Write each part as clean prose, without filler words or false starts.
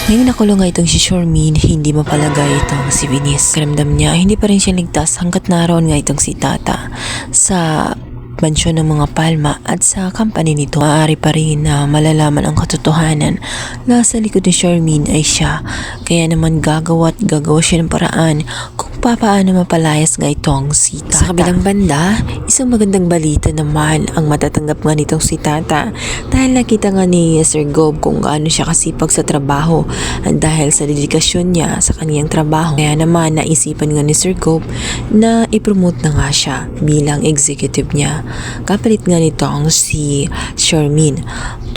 Ngayon nakulong nga itong si Charmaine, hindi mapalagay itong si Venus. Karamdam niya, hindi pa rin siya ligtas hanggat naroon nga itong si Tata sa mansyon ng mga Palma at sa company nito. Maaari pa rin na malalaman ang katotohanan na sa likod ni Charmaine ay siya. Kaya naman gagawa siya ng paraan kung paano mapalayas nga itong si Tata. Sa kabilang banda, isang magandang balita naman ang matatanggap nga nitong si Tata dahil nakita nga ni Sir Gob kung gaano siya kasipag sa trabaho at dahil sa dedikasyon niya sa kaniyang trabaho. Kaya naman naisipan nga ni Sir Gob na ipromote na nga siya bilang executive niya. Kapalit nga nitong si Charmaine.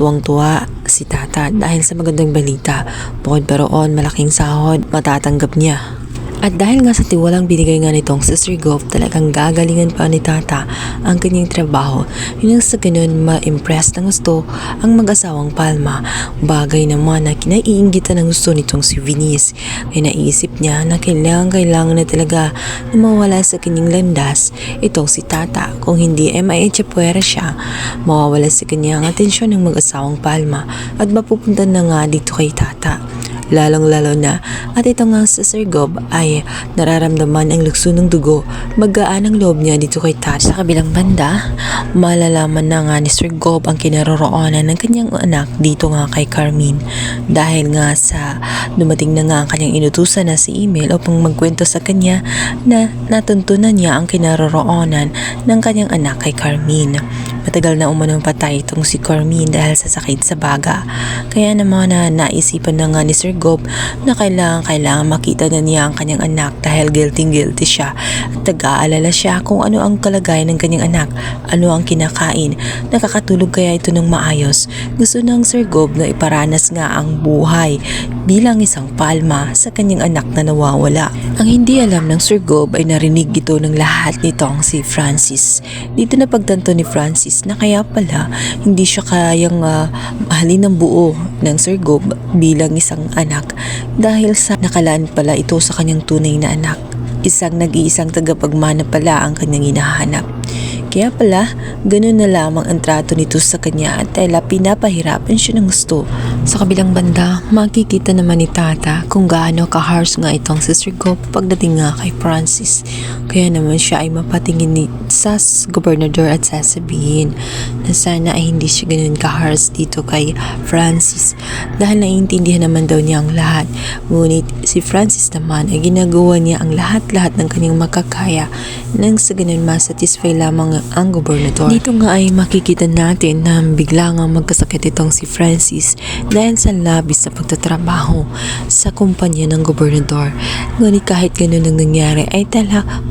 Tuwang-tuwa si Tata dahil sa magandang balita. Bukod pa roon, malaking sahod matatanggap niya. At dahil nga sa tiwalang binigay nga nitong si Sir Gob, talagang gagalingan pa ni Tata ang kanyang trabaho. Yun ang sa ganun ma-impress na gusto ang mag-asawang Palma. Bagay naman na kinaiinggitan ng gusto nitong si Venus. Kaya naisip niya na kailangan na talaga na mawala sa kanyang landas itong si Tata. Kung hindi ay maietsapuera siya, mawawala sa kanyang atensyon ng mag-asawang Palma at mapupunta na nga dito kay Tata. Lalong-lalo na at ito nga sa Sir Gob ay nararamdaman ang lukso ng dugo, magaan ang loob niya dito kay Tata. Sa kabilang banda, malalaman na nga ni Sir Gob ang kinaroroonan ng kanyang anak dito nga kay Carmine dahil nga sa dumating na nga ang kanyang inutusan na si email upang magkwento sa kanya na natuntunan niya ang kinaroroonan ng kanyang anak kay Carmine. Matagal na umanong patay itong si Carmine dahil sa sakit sa baga. Kaya naman naisipan na nga ni Sir Gob na kailangan makita na niya ang kanyang anak dahil guilty siya at nag-aalala siya kung ano ang kalagayan ng kanyang anak, ano ang kinakain, nakakatulog kaya ito ng maayos. Gusto ng Sir Gob na iparanas nga ang buhay bilang isang Palma sa kanyang anak na nawawala. Ang hindi alam ng Sir Gob ay narinig ito ng lahat nitong si Francis. Dito na pagtanto ni Francis na kaya pala hindi siya kayang mahalin ng buo ng Sir Gob bilang isang anak dahil sa nakalaan pala ito sa kanyang tunay na anak. Isang nag-iisang tagapagmana pala ang kanyang hinahanap. Kaya pala, ganun na lamang ang trato nito sa kanya at tela pinapahirapan siya ng gusto. Sa kabilang banda, makikita naman ni Tata kung gaano ka-harsh nga itong si Sir Gob pagdating nga kay Francis. Kaya naman siya ay mapatingin ni sa gobernador at sasabihin na sana ay hindi siya ganun ka-harsh dito kay Francis dahil naiintindihan naman daw niya ang lahat. Ngunit si Francis naman ay ginagawa niya ang lahat-lahat ng kanyang makakaya nang sa ganun masatisfy lamang ang gobernador. Dito nga ay makikita natin na bigla nga magkasakit itong si Francis dahil sa labis sa pagtatrabaho sa kumpanya ng gobernador. Ngunit kahit ganun ang nangyari ay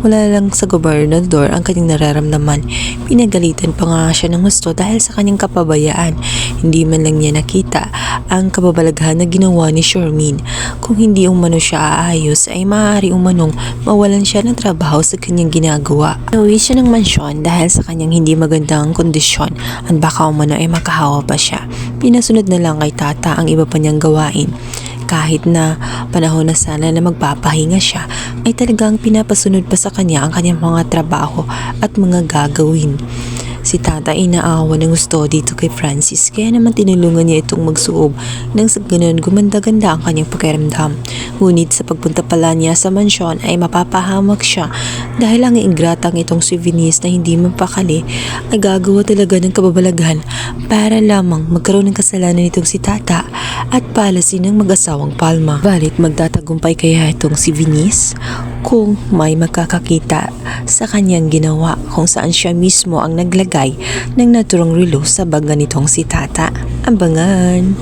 wala lang sa gobernador ang kanyang nararamdaman. Pinagalitan pa nga siya ng gusto dahil sa kanyang kapabayaan. Hindi man lang niya nakita ang kababalaghan na ginawa ni Charmaine. Kung hindi umano siya aayos ay maaari umanong mawalan siya ng trabaho sa kanyang ginagawa. Nauwi siya ng mansyon dahil sa kanyang hindi magandang kondisyon at baka umano ay makahawa pa siya. Pinasunod na lang kay Tata ang iba pa niyang gawain. Kahit na panahon na sana na magpapahinga siya, ay talagang pinapasunod pa sa kanya ang kanyang mga trabaho at mga gagawin. Si Tata ay naawa ng gusto dito kay Francis kaya naman tinulungan niya itong magsuob nang sa ganun gumanda-ganda ang kanyang pakiramdam. Ngunit sa pagpunta pala niya sa mansyon ay mapapahamak siya dahil ang ingratang itong si Venus na hindi mapakali ay gagawa talaga ng kababalaghan para lamang magkaroon ng kasalanan itong si Tata at palasin ng mag-asawang Palma. Balit magtatagumpay kaya itong si Venus kung may makakakita sa kanyang ginawa kung saan siya mismo ang naglagay ng naturang relo sa baga nitong si Tata. Abangan!